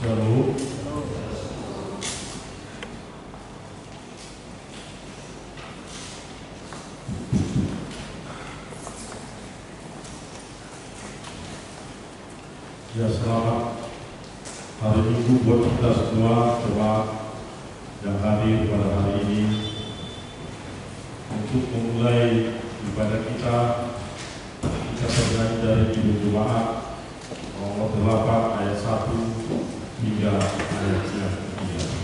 Lalu ya, selamat hari Minggu buat kita semua, jemaat yang hadir pada hari ini. Untuk memulai ibadah kita berdiri dari Judul Jemaat nomor 8 ayat 1 hingga ayat yang ketiga.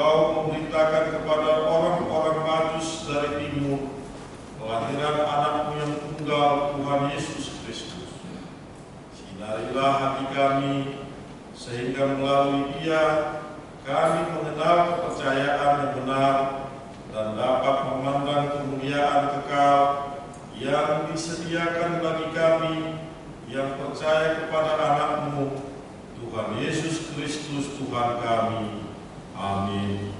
engkau memberitakan kepada orang-orang Majus dari timur kelahiran anakmu yang tunggal, Tuhan Yesus Kristus. Sinarilah hati kami, sehingga melalui Dia kami mengenal kepercayaan yang benar dan dapat memandang kemuliaan kekal yang disediakan bagi kami yang percaya kepada anakmu, Tuhan Yesus Kristus Tuhan kami. Amin.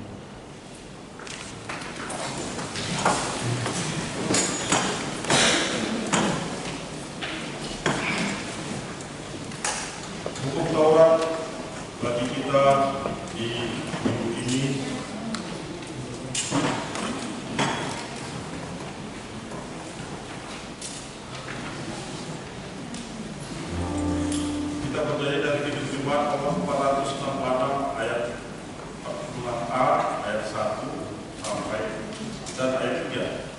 Hukum Taurat bagi kita di minggu ini kita berdaya dari Kitab Jumat nomor 466 ayat 46a ayat 1 sampai dan ayat 3.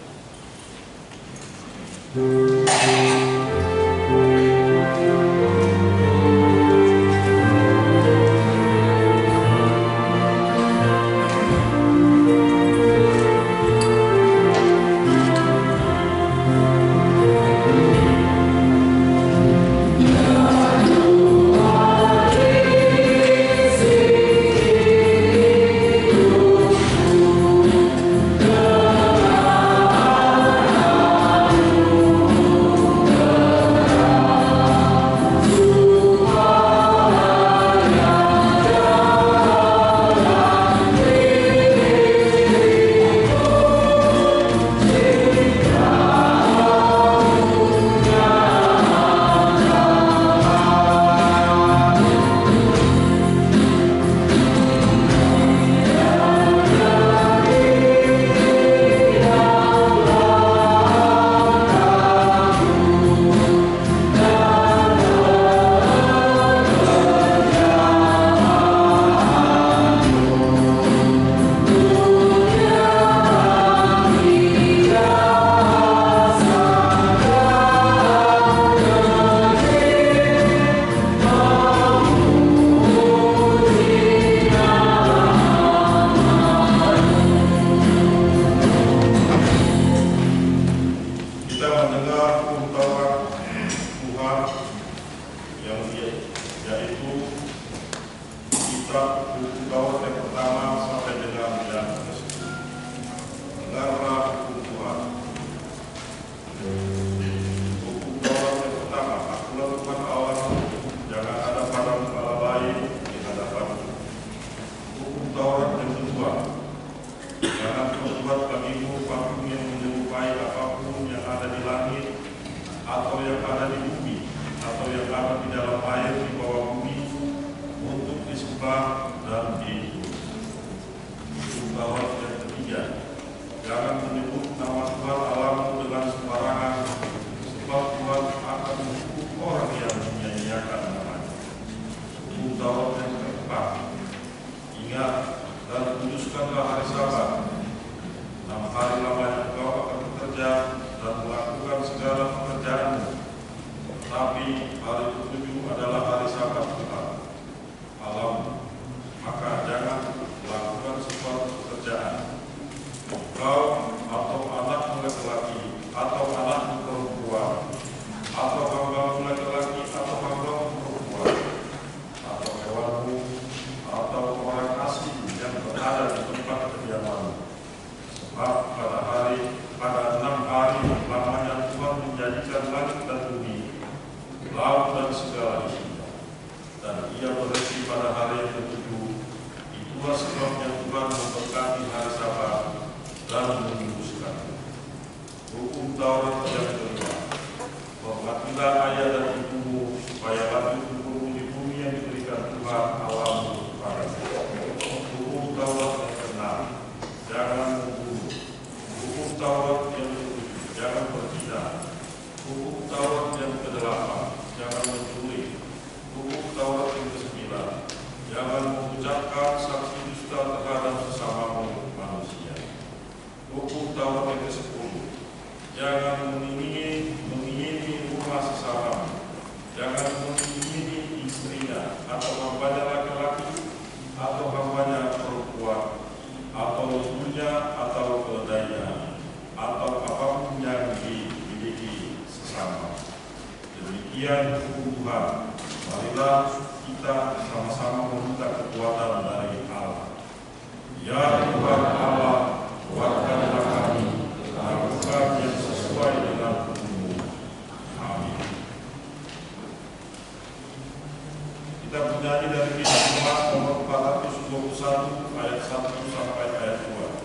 Hukum Taurat yang ke-10, jangan demikian hukum Tuhan. Marilah kita sama-sama meminta kekuatan dari Allah. Ya Tuhan Allah, kuatkanlah kami melakukan yang sesuai dengan hukum-Mu. Amin. Kita bernyanyi dari Kitab Umat nomor 421 ayat 1 sampai ayat 2.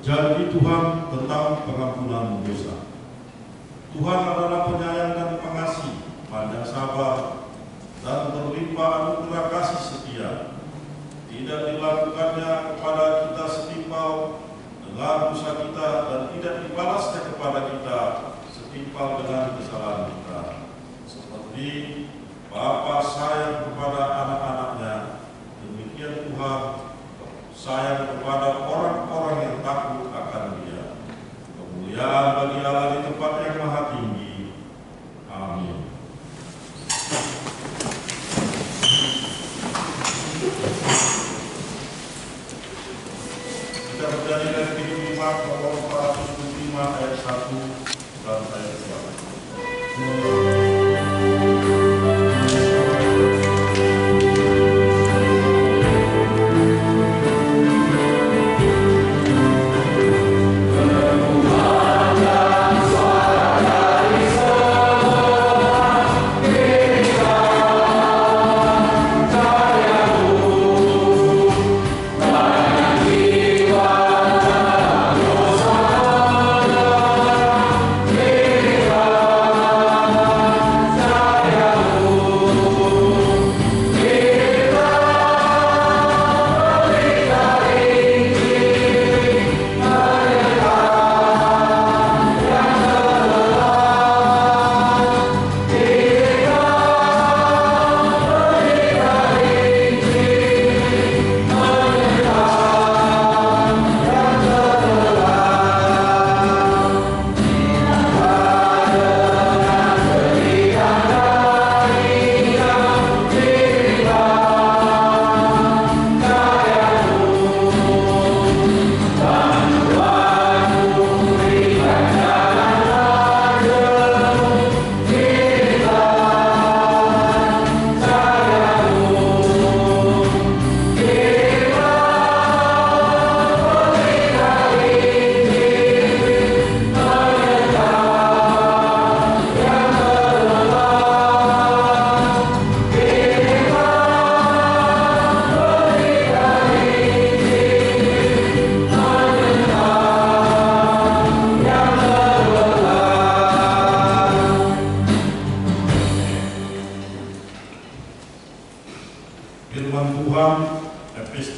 Janji Tuhan tentang pengampunan dosa. Tuhan adalah penyayang dan pengasih, panjang sabar, dan berlimpah anugerah kasih setia. Tidak dilakukannya kepada kita setimpal dengan dosa kita, dan tidak dibalasnya kepada kita setimpal dengan kesalahan kita. Seperti Bapa sayang kepada anak-anaknya, demikian Tuhan sayang kepada orang-orang yang takut akan Dia. Kemuliaan bagi Allah di tempat yang maha tinggi. Amin. Kita bernyanyi dari Kitab Umat nomor 425 ayat 1 dan ayat 2. Suara dari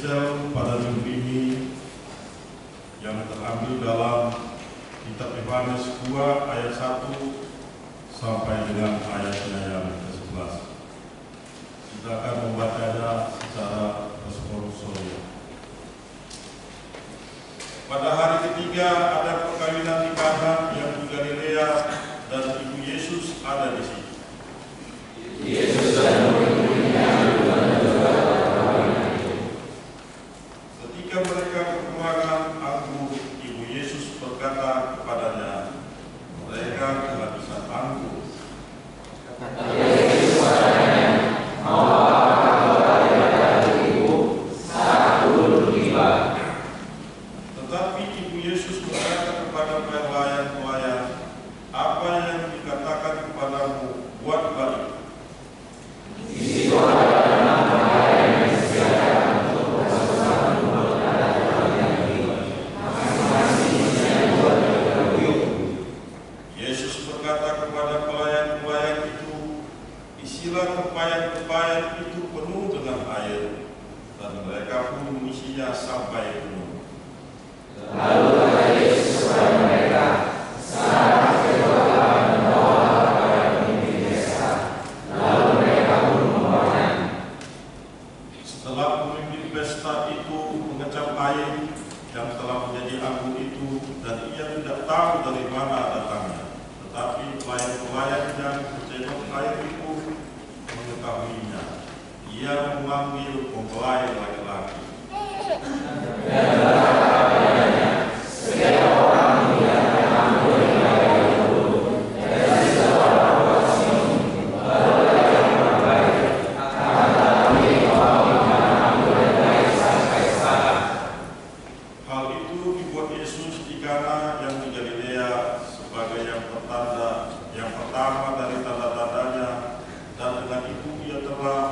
spesial pada minggu ini yang terambil dalam kitab Yohanes 2 ayat 1 sampai dengan ayatnya yang ke-11. Kita akan membacanya secara responsorial. Pada hari ketiga ada perkawinan di Kana yang di Galilea dan ibu Yesus ada di situ. Ketika mereka kekurangan anggur, ibu Yesus berkata kepadanya, mereka kehabisan anggur. Tetapi ibu Yesus berkata kepada pelayan-pelayan, apa yang dikatakan kepadamu, buat balik. Yesus berkata kepada pelayan-pelayan itu, isilah tempayan-tempayan itu penuh dengan air, dan mereka pun mengisinya sampai penuh. Lalu kata Yesus kepada mereka, sekarang kedua membawa kepada pemimpin desa. Lalu mereka pun membawanya. Setelah pemimpin pesta itu mengecap air yang telah menjadi anggur itu, dan ia tidak tahu dari mana datangnya, tetapi pelayan-pelayan yang mencenok air itu mengetahuinya. Ia memanggil mempelai laki-laki. Setiap orang menghidangkan anggur di ladang itu, dan setelah berbuat minum, baru ia memulai, akan tetapi kau menghidangkan anggur yang baik sampai sekarang. Hal itu dibuat Yesus di Kana yang di Galilea sebagai yang pertama dari tanda-tandanya, dan dengan itu ia telah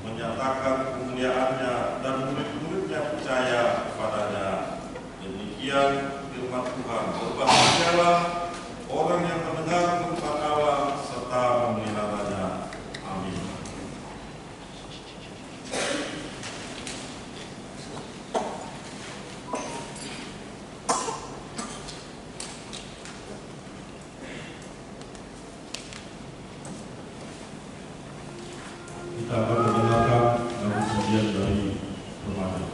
menyatakan kemuliaannya dan murid-muridnya percaya kepadanya. Demikian firman Tuhan. Berbahagialah orang yang mendengar firman Allah serta memeliharanya. Amin. Kita akan mendengarkan lagu pujian dari remaja.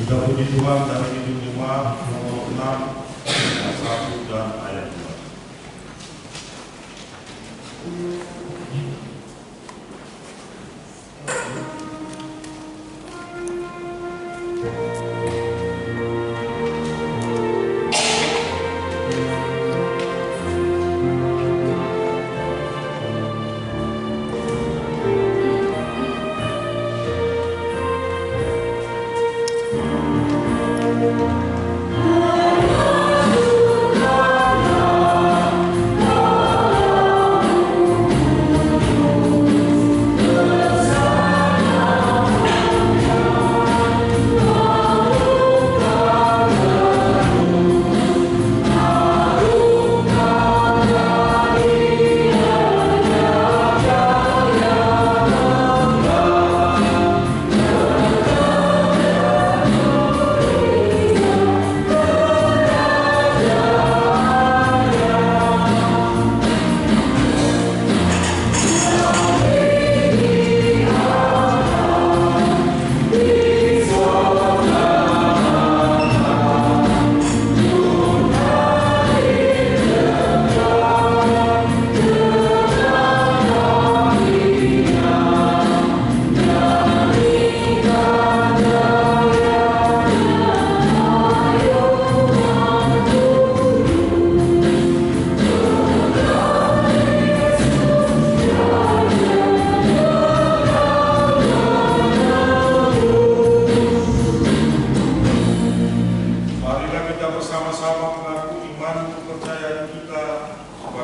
Sudah puji Tuhan dari Hidup Jemaat nomor 6 ayat 1 dan ayat 2.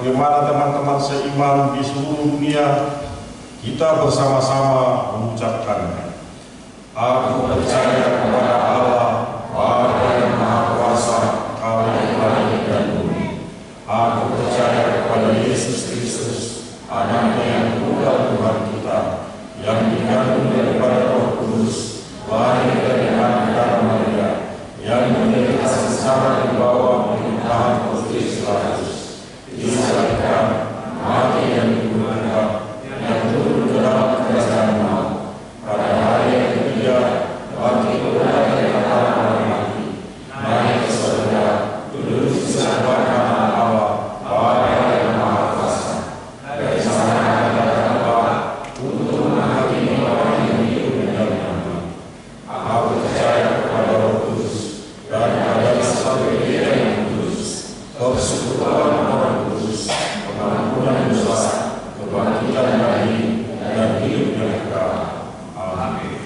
Bagaimana teman-teman seiman di seluruh dunia, kita bersama-sama mengucapkannya. Aku percaya kepada Allah, Bapa yang Maha Kuasa, Kali langit dan bumi. Aku percaya kepada Yesus Kristus, Anaknya yang tunggal Tuhan kita, yang dikandung daripada Roh Kudus, lahir dari anak Maria, yang menderita sengsara di bawah pemerintahan Pontius Pilatus, disalibkan, mati dan dikuburkan, yang turun ke dalam kerajaan maut, pada hari yang ketiga bangkit dari antara orang mati, naik ke surga, duduk di sebelah kanan Allah, Bapa yang Maha Kuasa. Dari sana akan datang Allah untuk menghakimi orang yang hidup dan yang mati. Aku percaya kepada Roh Kudus dan pada satu Gereja yang kudus, persekutuan orang kudus, pengampunan dosa, kebangkitan dari dan hidup yang kekal. Amin.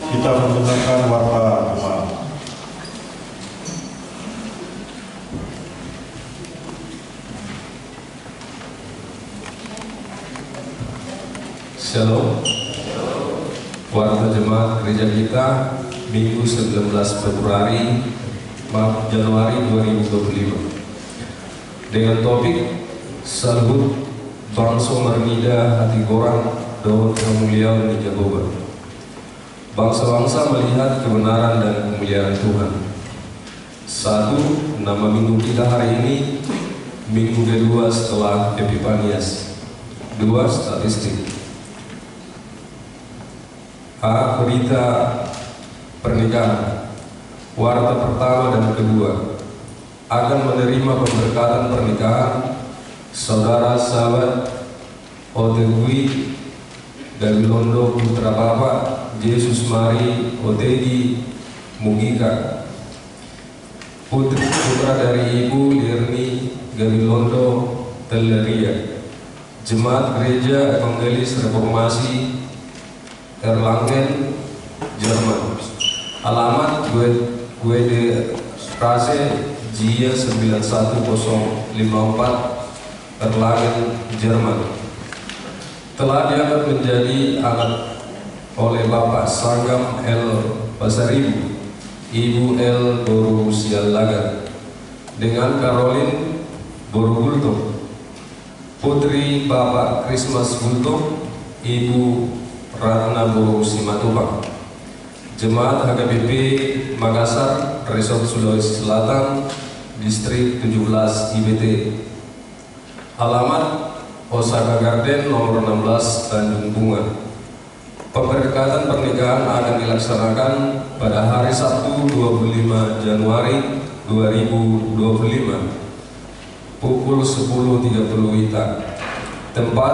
Kita mendengarkan warta Tuhan. Shalom. Warta jemaat gereja kita Minggu 19 Januari 2025 dengan topik Salhut Bangsa Marnida Hati Gorang Daud Kemuliaan di Jehovah. Bangsa-bangsa melihat kebenaran dan kemuliaan Tuhan. Satu, nama minggu kita hari ini minggu kedua setelah Epifanias. Dua, statistik. A. Berita pernikahan. Warta pertama dan kedua akan menerima pemberkatan pernikahan saudara sahabat Otegui Gabilondo putra Bapak Yesus Mari Otegi Mugika, putra dari Ibu Lirni Gabilondo Telleria, Jemaat Gereja Evangelis Reformasi Erlangen, Jerman. Alamat Gwede Straße Jia 91054 Erlangen, Jerman. Telah diangkat menjadi anak oleh Bapak Sangam L. Pasaribu, Ibu L. Boru Sialaga, dengan Caroline Boru Gulto, putri Bapak Christmas Gulto, Ibu Ratna Boru Simatupang. Jemaat HKBP Makassar, Resort Sulawesi Selatan, Distrik 17 IBT. Alamat Osaka Garden nomor 16 Tanjung Bunga. Pemberkatan pernikahan akan dilaksanakan pada hari Sabtu 25 Januari 2025 pukul 10.30 WITA. Tempat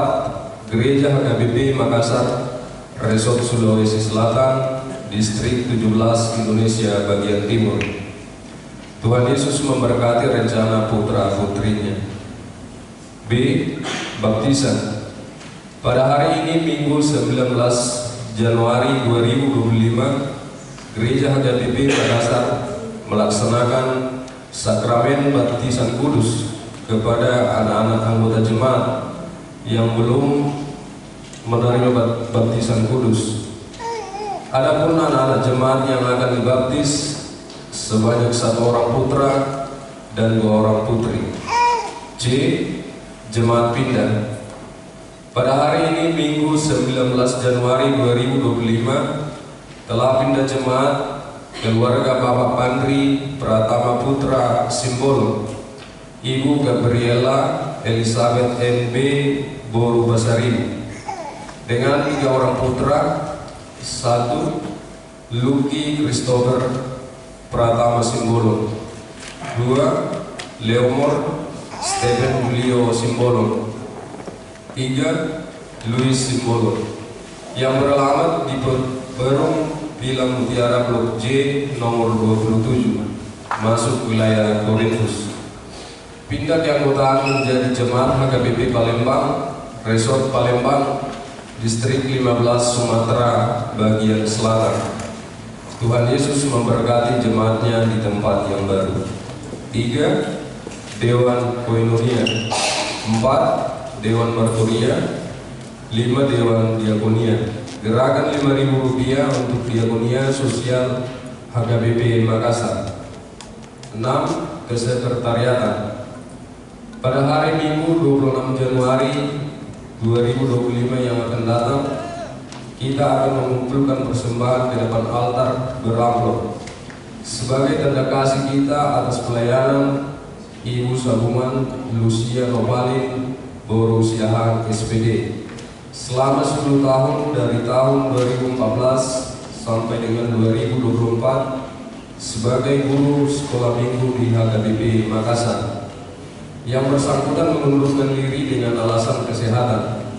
Gereja HKBP Makassar, Resort Sulawesi Selatan, Distrik 17 Indonesia bagian Timur. Tuhan Yesus memberkati rencana putra-putrinya. B. Baptisan. Pada hari ini Minggu 19 Januari 2025, Gereja HKBP Makassar melaksanakan sakramen baptisan kudus kepada anak-anak anggota jemaat yang belum menerima baptisan kudus. Adapun anak-anak jemaat yang akan dibaptis sebanyak 1 orang putra dan 2 orang putri. C. Jemaat pindah. Pada hari ini Minggu 19 Januari 2025 telah pindah jemaat keluarga Bapak Pandri Pratama Putra Simbolo, Ibu Gabriela Elizabeth NB Boru Basari, dengan 3 orang putra. 1. Lucky Christopher Pratama Simbolo. 2. Leomor Stephen Julio Simbolo. 3. Luis Simbolo, yang beralamat di Perung Pilang Mutiara Blok J nomor 27, masuk wilayah Korintus. Pindah keanggotaan menjadi jemaat HKBP Palembang, Resort Palembang, Distrik 15 Sumatera bagian Selatan. Tuhan Yesus memberkati jemaatnya di tempat yang baru. 3. Dewan Koinonia. 4. Dewan Marturia. 5. Dewan Diakonia. Gerakan Rp5.000 untuk Diakonia Sosial HKBP Makassar. 6. Kesekretariatan. Pada hari Minggu 26 Januari 2025 yang akan datang, kita akan mengumpulkan persembahan ke depan altar beramplop sebagai tanda kasih kita atas pelayanan Ibu Sabungan Lucia Novalin Boru Siahaan SPD selama 10 tahun dari tahun 2014 sampai dengan 2024 sebagai guru sekolah minggu di HKBP Makassar. Yang bersangkutan mengundurkan diri dengan alasan kesehatan.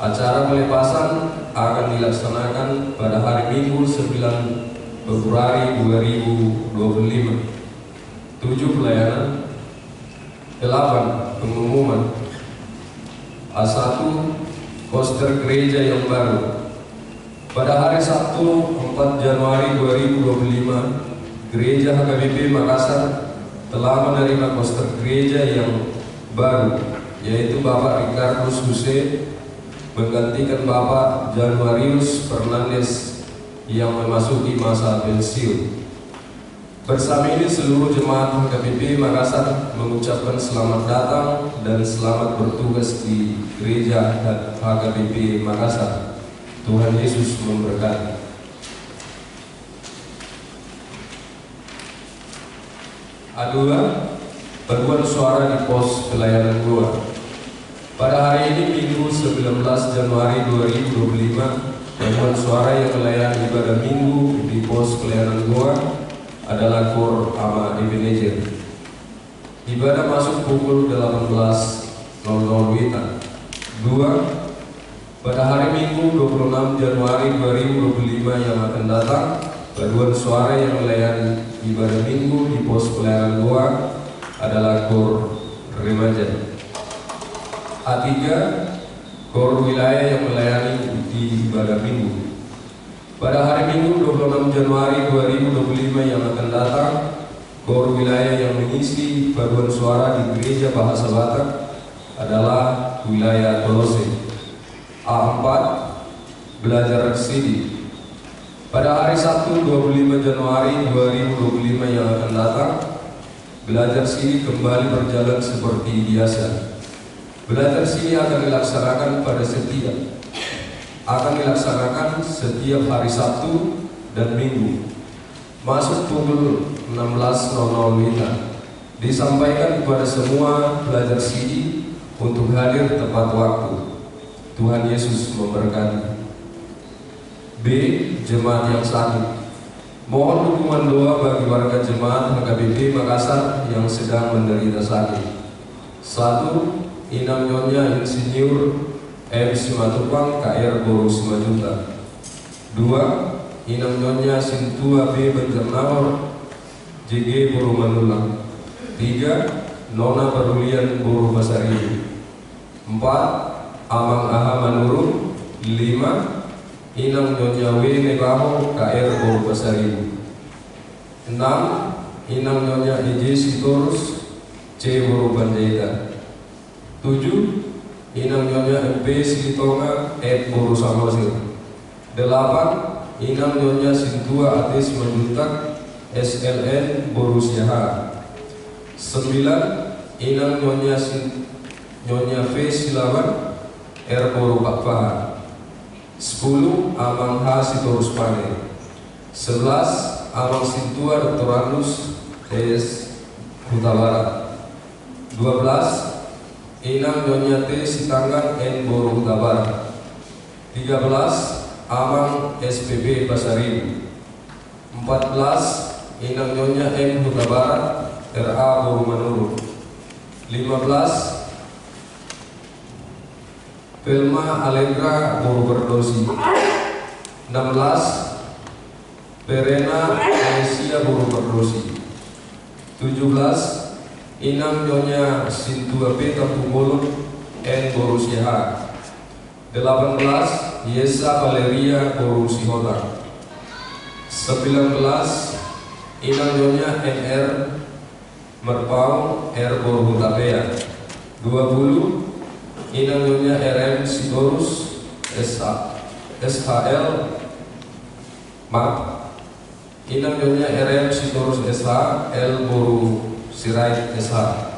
Acara pelepasan akan dilaksanakan pada hari Minggu 9 Februari 2025. 7. Pelayanan. 8. Pengumuman. A1. Poster gereja yang baru. Pada hari Sabtu 4 Januari 2025, Gereja HKBP Makassar telah menerima poster gereja yang baru, yaitu Bapak Ricardus Huse menggantikan Bapak Januarius Fernandes yang memasuki masa pensiun. Bersama ini seluruh jemaat HKBP Makassar mengucapkan selamat datang dan selamat bertugas di Gereja HKBP Makassar. Tuhan Yesus memberkati. A2. Paduan suara di pos pelayanan goa. Pada hari ini Minggu 19 Januari 2025, paduan suara yang melayani ibadah minggu di pos pelayanan goa adalah Kor Ama Ebenezer. Ibadah masuk pukul 18.00 WITA. 2. Pada hari Minggu 26 Januari 2025 yang akan datang, paduan suara yang melayani ibadah minggu di pos pelayanan goa adalah Kor Remaja. A3. Kor wilayah yang melayani di ibadah minggu. Pada hari Minggu 26 Januari 2025 yang akan datang, Kor wilayah yang mengisi paduan suara di Gereja Bahasa Batak adalah wilayah Kolose. A4. Belajar CD. Pada hari Sabtu 25 Januari 2025 yang akan datang, belajar sini kembali berjalan seperti biasa. Belajar sini akan dilaksanakan setiap hari Sabtu dan Minggu. Masuk pukul 16.00 WITA. Disampaikan kepada semua pelajar sini untuk hadir tepat waktu. Tuhan Yesus memberkati. B. Jemaat yang sakit. Mohon dukungan doa bagi warga jemaat HKBP Makassar yang sedang menderita sakit. 1. Inam Nyonya Insinyur M. Simatupang KR Boru Simajuta. 2. Inam Nyonya Sintua B. Banjarnawar JG Boru Manulang. 3. Nona Perulian Boru Basari. 4. Amang Aha Manurung. 5. Inam Nyonya W. Nekaho KR Boru Basari. 6. Inam Nyonya EJ Sitorus C. Boru Panjaitan. 7. Inam Nyonya MP Silitonga Ed Boru Samosir. 8. Inam Nyonya Sintua Atis Manjuntak SLN Boru Siaha. 9. Inam Nyonya V Silawan R Boru Pakpahan. 10. Amang H Sitorus Pane. 11. Amang Sintua Dr. Andus S Huta Barat. 12. Inam Nyonya T Sitanggan N Boru Huta Barat. 13. Amang SPB Pasaribu. 14. Inam Nyonya M Huta Barat RA Boru Manurung. 15. Pelma Alegra Boru Berdosi. 16. Perena Asia Boru Berdosi. 17. Inam Nyonya Sintua P Kampung Bolon N Boru Siaha. 18. Yesa Valeria Boru Sihota. 19. Inam Nyonya NR Merpau R Boru Hutapea. 20. Inam Nyonya RM Sitorus SHL Inam Nyonya RM Sitorus SH L Boru Sirait SH.